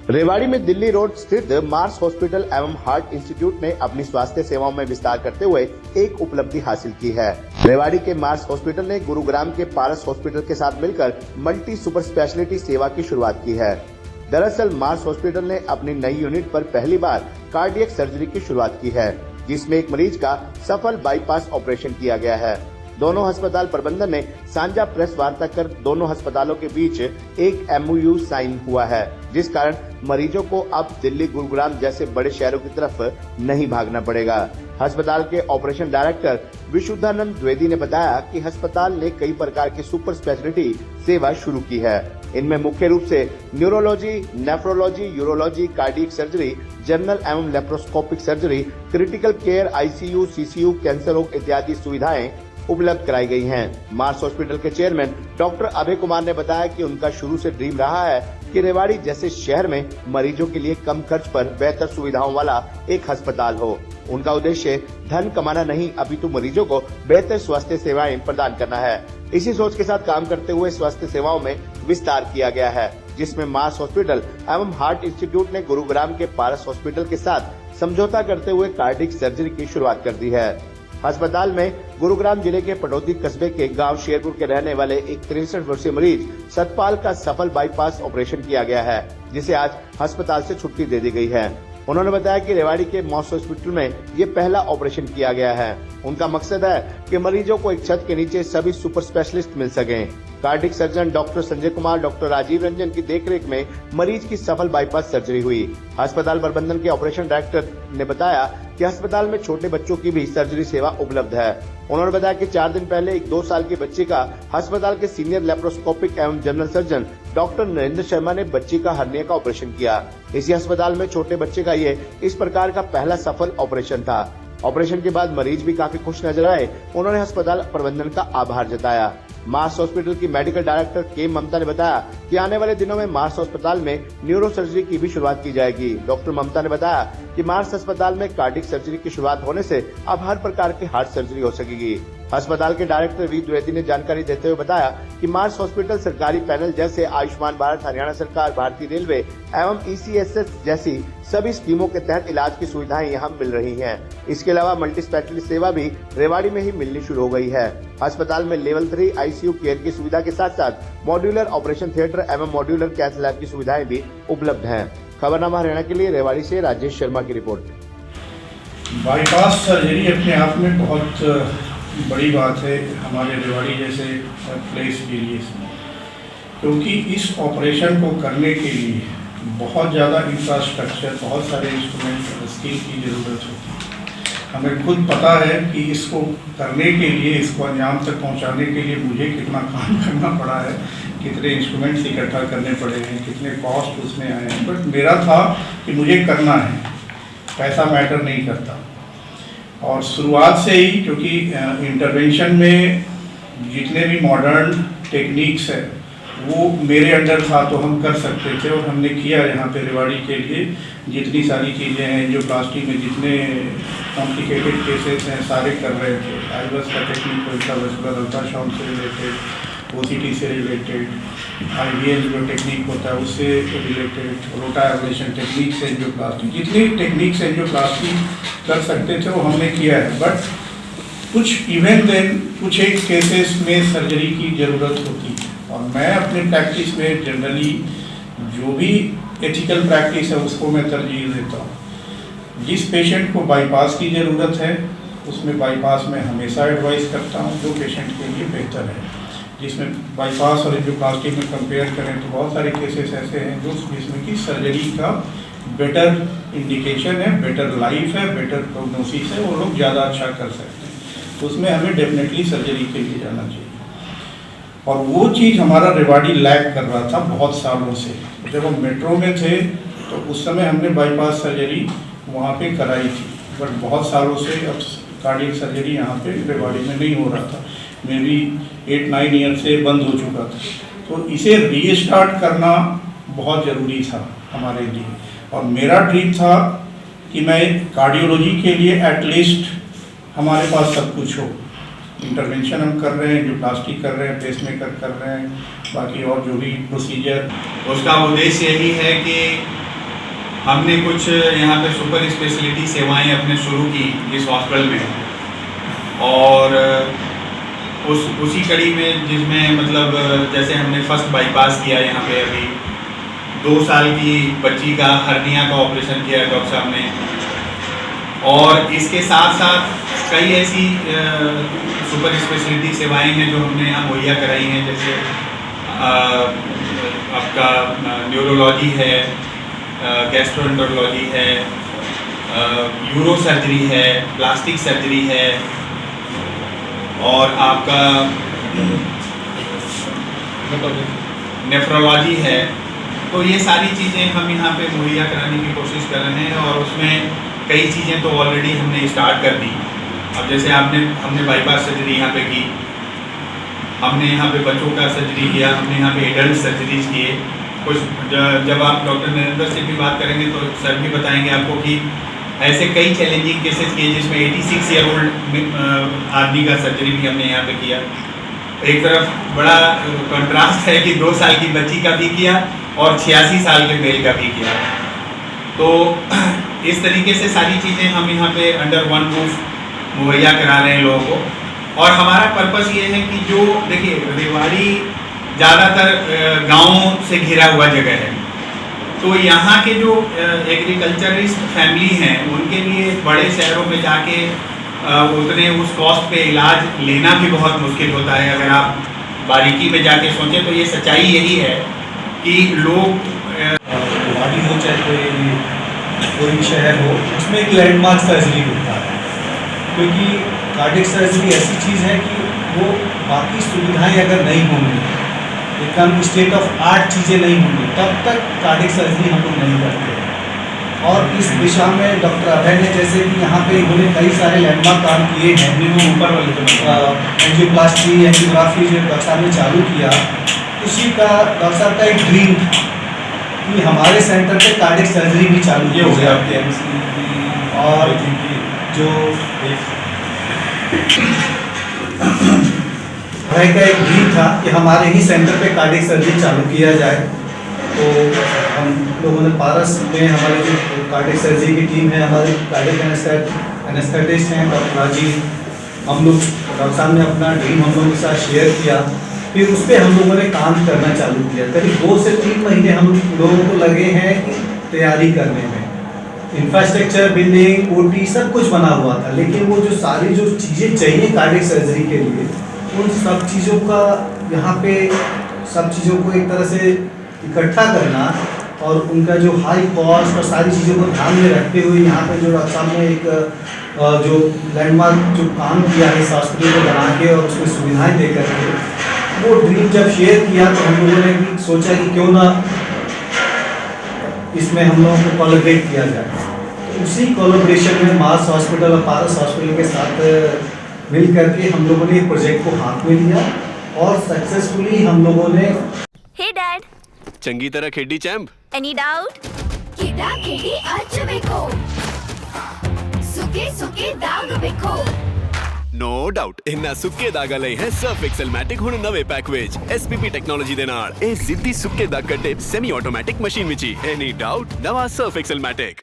रेवाड़ी में दिल्ली रोड स्थित Mars hospital एवं हार्ट इंस्टीट्यूट ने अपनी स्वास्थ्य सेवाओं में विस्तार करते हुए एक उपलब्धि हासिल की है। रेवाड़ी के मार्स हॉस्पिटल ने गुरुग्राम के पारस हॉस्पिटल के साथ मिलकर मल्टी सुपर स्पेशलिटी सेवा की शुरुआत की है। दरअसल मार्स हॉस्पिटल ने अपनी नई यूनिट पर पहली बार कार्डियक सर्जरी की शुरुआत की है, जिसमें एक मरीज का सफल बाईपास ऑपरेशन किया गया है। दोनों अस्पताल प्रबंधन ने साझा प्रेस वार्ता कर दोनों अस्पतालों के बीच एक MOU साइन हुआ है, जिस कारण मरीजों को अब दिल्ली गुरुग्राम जैसे बड़े शहरों की तरफ नहीं भागना पड़ेगा। अस्पताल के ऑपरेशन डायरेक्टर विशुद्धानंद द्विवेदी ने बताया कि अस्पताल ने कई प्रकार की सुपर स्पेशलिटी सेवा शुरू की है। इनमें मुख्य रूप से neurology, nephrology, urology, cardiac surgery, general एवं laparoscopic surgery, critical care, ICU, CCU, cancer रोग इत्यादि सुविधाएं उपलब्ध कराई गई हैं। मार्स हॉस्पिटल के चेयरमैन डॉक्टर अभय कुमार ने बताया कि उनका शुरू से ड्रीम रहा है कि रेवाड़ी जैसे शहर में मरीजों के लिए कम खर्च पर बेहतर सुविधाओं वाला एक अस्पताल हो। उनका उद्देश्य धन कमाना नहीं, अपितु मरीजों को बेहतर स्वास्थ्य सेवाएं प्रदान करना है। इसी सोच के साथ काम करते हुए स्वास्थ्य सेवाओं में विस्तार किया गया है, जिसमें मार्स हॉस्पिटल एवं हार्ट इंस्टीट्यूट ने गुरुग्राम के पारस हॉस्पिटल के साथ समझौता करते हुए कार्डियक सर्जरी की शुरुआत कर दी है। अस्पताल में गुरुग्राम जिले के पटौदी कस्बे के गांव शेरपुर के रहने वाले एक 63 वर्षीय मरीज सतपाल का सफल बाईपास ऑपरेशन किया गया है, जिसे आज अस्पताल से छुट्टी दे दी गई है। उन्होंने बताया कि रेवाड़ी के मार्स हॉस्पिटल में ये पहला ऑपरेशन किया गया है। उनका मकसद है कि मरीजों को एक छत के नीचे सभी सुपर स्पेशलिस्ट मिल सकें। Cardiac surgeon doctor Sanjay Kumar, doctor Rajiv Ranjan की देखरेख में मरीज की सफल बाईपास सर्जरी हुई। अस्पताल प्रबंधन के ऑपरेशन डायरेक्टर ने बताया कि अस्पताल में छोटे बच्चों की भी सर्जरी सेवा उपलब्ध है। उन्होंने बताया कि 4 दिन पहले एक 2 साल के बच्चे का अस्पताल के सीनियर लेप्रोस्कोपिक एवं general surgeon doctor Narendra Sharma ने बच्ची का हर्निया का ऑपरेशन किया। इसी अस्पताल में छोटे बच्चे का ये इस प्रकार का पहला सफल ऑपरेशन था। ऑपरेशन के बाद मरीज भी काफी खुश नजर आए। उन्होंने अस्पताल प्रबंधन का आभार जताया। मार्स हॉस्पिटल की मेडिकल डायरेक्टर के ममता ने बताया कि आने वाले दिनों में मार्स अस्पताल में न्यूरो सर्जरी की भी शुरुआत की जाएगी। डॉक्टर ममता ने बताया कि मार्स अस्पताल में कार्डियक सर्जरी की शुरुआत होने से अब हर प्रकार की हार्ट सर्जरी हो सकेगी। अस्पताल के डायरेक्टर वी द्विवेदी ने जानकारी देते हुए बताया कि मार्स हॉस्पिटल सरकारी पैनल जैसे आयुष्मान भारत, हरियाणा सरकार, भारतीय रेलवे एवं ECSS जैसी सभी स्कीमों के तहत इलाज की सुविधाएं यहां मिल रही हैं। इसके अलावा मल्टी स्पेशलिटी सेवा भी रेवाड़ी में ही मिलनी शुरू हो गई है। अस्पताल में लेवल 3 ICU केयर की सुविधा के साथ साथ मॉड्यूलर ऑपरेशन थिएटर एवं मॉड्यूलर कैथ लैब की सुविधाएं भी उपलब्ध हैं। खबरनामा हरियाणा के लिए रेवाड़ी से राजेश शर्मा की रिपोर्ट। बाईपास सर्जरी अपने आप में बहुत बड़ी बात है हमारे रेवाड़ी जैसे प्लेस के लिए, क्योंकि इस ऑपरेशन को करने के लिए बहुत ज़्यादा इंफ्रास्ट्रक्चर, बहुत सारे इंस्ट्रूमेंट और स्किल की ज़रूरत होती है। हमें खुद पता है कि इसको करने के लिए, इसको अंजाम तक पहुंचाने के लिए मुझे कितना काम करना पड़ा है, कितने इंस्ट्रूमेंट्स इकट्ठा करने पड़े हैं, कितने कॉस्ट उसमें आए हैं। बट मेरा था कि मुझे करना है, पैसा मैटर नहीं करता। और शुरुआत से ही, क्योंकि इंटरवेंशन में जितने भी मॉडर्न टेक्निक्स है वो मेरे अंडर था तो हम कर सकते थे, और हमने किया। यहाँ पे रेवाड़ी के लिए जितनी सारी चीज़ें हैं, एंजियोप्लास्टी में जितने कॉम्प्लिकेटेड केसेस हैं सारे कर रहे थे। आईवस का टेक्निक, इंट्रावेस्कुलर अल्ट्रासाउंड से रिलेटेड, OCT से रिलेटेड, IVL जो टेक्निक होता है उससे रिलेटेड, रोटा एब्लेशन टेक्निक से एंजियोप्लास्टी, जितनी टेक्निक से एंजियोप्लास्टी कर सकते थे वो हमने किया है। बट कुछ इवन देन कुछ एक केसेस में सर्जरी की ज़रूरत होती है, और मैं अपने प्रैक्टिस में जनरली जो भी एथिकल प्रैक्टिस है उसको मैं तरजीह देता हूँ। जिस पेशेंट को बाईपास की ज़रूरत है उसमें बाईपास में हमेशा एडवाइस करता हूँ, जो पेशेंट के लिए बेहतर है। जिसमें बाईपास और एंजियोप्लास्टी में कंपेयर करें तो बहुत सारे केसेस ऐसे हैं जो जिसमें कि सर्जरी का बेटर इंडिकेशन है, बेटर लाइफ है, बेटर प्रोग्नोसिस है, वो लोग ज़्यादा अच्छा कर सकते हैं। तो उसमें हमें डेफिनेटली सर्जरी के लिए जाना चाहिए। और वो चीज़ हमारा रेवाड़ी लैक कर रहा था बहुत सालों से। जब हम मेट्रो में थे तो उस समय हमने बाईपास सर्जरी वहाँ पे कराई थी, बट बहुत सालों से अब कार्डियक सर्जरी यहाँ पे रेवाड़ी में नहीं हो रहा था। मेरी 8-9 ईयर से बंद हो चुका था। तो इसे रीस्टार्ट करना बहुत ज़रूरी था हमारे लिए। और मेरा ड्रीम था कि मैं कार्डियोलॉजी के लिए एटलीस्ट हमारे पास सब कुछ हो। इंटरवेंशन हम कर रहे हैं, एंजियोप्लास्टी कर रहे हैं, पेसमेकर कर रहे हैं, बाकी और जो भी प्रोसीजर, उसका उद्देश्य यही है कि हमने कुछ यहाँ पे सुपर स्पेशलिटी सेवाएं अपने शुरू की इस हॉस्पिटल में, और उसी कड़ी में जिसमें मतलब जैसे हमने फर्स्ट बाईपास किया यहाँ पे, अभी 2 साल की बच्ची का हर्निया का ऑपरेशन किया है डॉक्टर साहब ने, और इसके साथ साथ कई ऐसी सुपर स्पेशलिटी सेवाएं हैं जो हमने यहाँ मुहैया कराई हैं, जैसे आपका न्यूरोलॉजी है, गैस्ट्रोएंटरोलॉजी है, यूरो सर्जरी है, प्लास्टिक सर्जरी है, और आपका नेफ्रोलॉजी है। तो ये सारी चीज़ें हम यहाँ पे मुहैया कराने की कोशिश कर रहे हैं, और उसमें कई चीज़ें तो ऑलरेडी हमने स्टार्ट कर दी। अब जैसे हमने बाईपास सर्जरी यहाँ पे की, हमने यहाँ पे बच्चों का सर्जरी किया, हमने यहाँ पे एडल्ट सर्जरीज किए। कुछ जब आप डॉक्टर नरेंद्र से भी बात करेंगे तो सर भी बताएंगे आपको कि ऐसे कई चैलेंजिंग केसेस किए जिसमें 86 ईयर ओल्ड आदमी का सर्जरी भी हमने यहाँ पे किया। एक तरफ बड़ा कंट्रास्ट है कि 2 साल की बच्ची का भी किया और 86 साल के मेल का भी किया। तो इस तरीके से सारी चीज़ें हम यहाँ पे अंडर वन रूफ मुहैया करा रहे हैं लोगों को। और हमारा पर्पस ये है कि जो देखिए रेवाड़ी ज़्यादातर गाँवों से घिरा हुआ जगह है, तो यहाँ के जो एग्रीकल्चरिस्ट फैमिली हैं उनके लिए बड़े शहरों में जाके उतने उस कॉस्ट पे इलाज लेना भी बहुत मुश्किल होता है। अगर आप बारीकी में जाके सोचें तो ये सच्चाई यही है कि लोग रेवाड़ी हो चाहे कोई शहर हो, उसमें एक लैंडमार्क सर्जरी होता है, क्योंकि कार्डियक सर्जरी ऐसी चीज़ है कि वो बाकी सुविधाएं अगर नहीं होंगी, एकदम स्टेट ऑफ आर्ट चीज़ें नहीं होंगी, तब तक कार्डियक सर्जरी हम लोग नहीं करते। और इस दिशा में डॉक्टर अभय ने जैसे कि यहाँ पे उन्होंने कई सारे लैंडमार्क काम किए हैं, ऊपर वाले एंजियोप्लास्टी एंजियोग्राफी जो डॉक्टर साहब ने चालू किया, उसी का डॉक्टर साहब का एक ड्रीम था कि हमारे सेंटर पे कार्डियक सर्जरी भी चालू की हो जाती है। और जो भाई का एक ड्रीम था कि हमारे ही सेंटर पे कार्डियक सर्जरी चालू किया जाए। तो हम लोगों ने पारस में हमारे जो कार्डियक सर्जरी की टीम है, हमारे कार्डियक एनेस्थेटिस्ट हैं डॉक्टर राजीव, हम लोग डॉक्टर साहब ने अपना ड्रीम हम लोगों के साथ शेयर किया। फिर उस पर हम लोगों ने काम करना चालू किया। करीब 2 से 3 महीने हम लोगों को लगे हैं तैयारी करने में। इंफ्रास्ट्रक्चर, बिल्डिंग, ओटी सब कुछ बना हुआ था, लेकिन वो जो सारी जो चीज़ें चाहिए कार्डियक सर्जरी के लिए, उन सब चीज़ों का यहाँ पे सब चीज़ों को एक तरह से इकट्ठा करना और उनका जो हाई कॉस्ट और सारी चीज़ों को ध्यान में रखते हुए यहाँ पे जो डॉक्टर साहब ने एक जो लैंडमार्क जो काम किया है इस हॉस्पिटल को बना के और उसमें सुविधाएं दे करके, वो ड्रीम जब शेयर किया तो हम लोगों ने भी सोचा कि क्यों ना इसमें हम लोगों को कोलैबोरेट किया जाए। तो उसी कोलैबोरेशन में मार्स हॉस्पिटल और पारस हॉस्पिटल के साथ मिल करके हम लोगों ने प्रोजेक्ट को हाथ में लिया और सक्सेसफुली हम लोगों ने हे डैड, चंगी तरह खेडी चैंप। Any doubt? ಕಿಡ ಕಿಡಿ ಹಚ್ಚಬೇಕು ಸುಖಿ ಸುಖಿ ದಾಗಬೇಕು नो डाउट इन्ना सुक्के दागा लई है सर्फ एक्सेल मैटिक हुण नवे पैक विच एसपीपी टेक्नोलॉजी दे नाल ए जिद्दी सुक्के दाग कटे semi automatic machine which any doubt नवा सर्फ एक्सेल मैटिक।